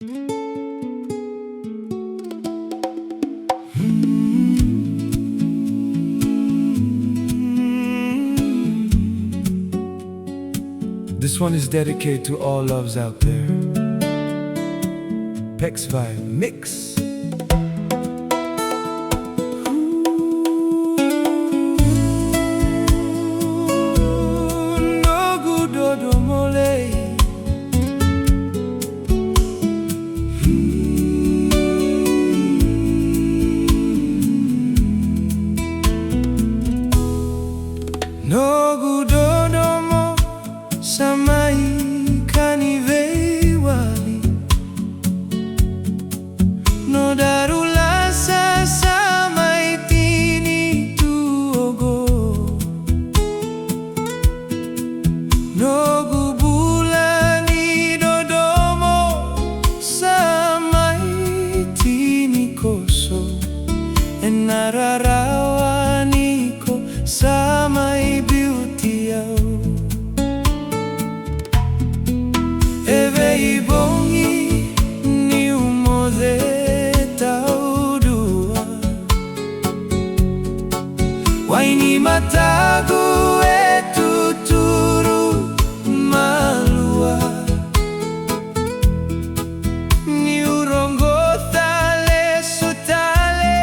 This one is dedicated to all loves out there. Pex Vibe Mix. Nogudodomo samai kaniveiwali no darulasa samai tini tuogo Nogubulani dodomo samai tini koso enararawaniko samai beauty au eve ibongi ni umode taudua waini matagu etuturu malua ni urongo tale sutale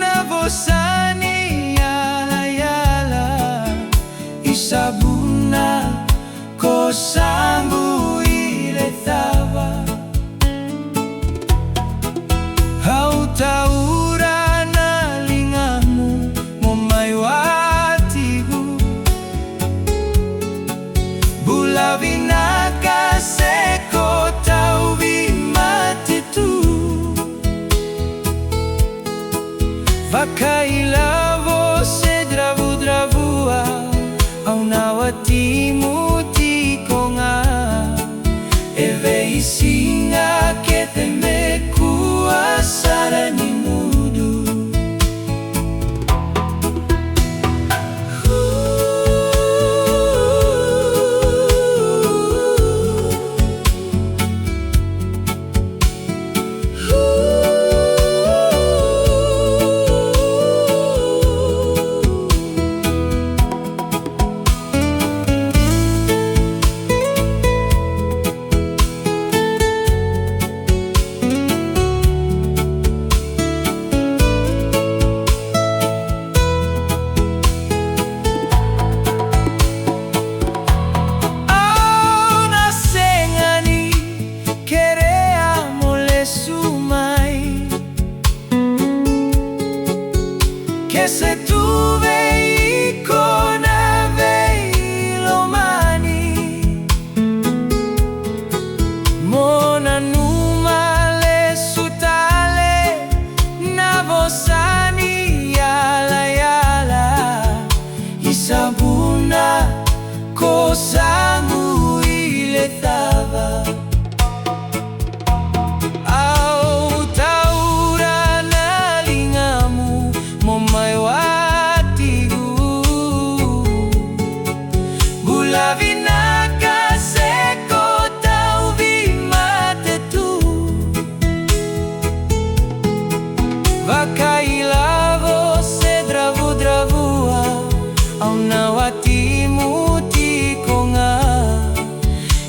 navosani Sabuna kosangu ilethava hautaura na lingamu momai watigu bulavinaka seko tauvi matitu vakailavo se dravu-dravua au nawatimu tikonga eve isinga ketemekua sarani mudu que se tuve con aveilomani mona numa le sutale navosani yala yala isabuna kosangu ilethava Bulavinaka seko tauvi matetu vakailavo se dravu-dravua au nawatimu tikonga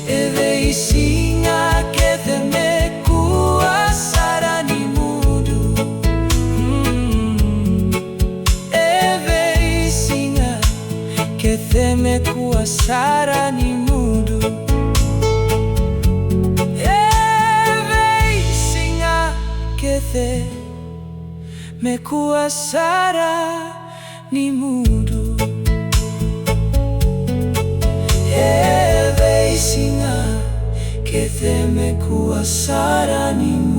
eve isinga ketemekua sarani mudu eve isinga ketemekua sarani mudu eve isinga ketemekua sarani mudu eve isinga ketemekua sarani mudu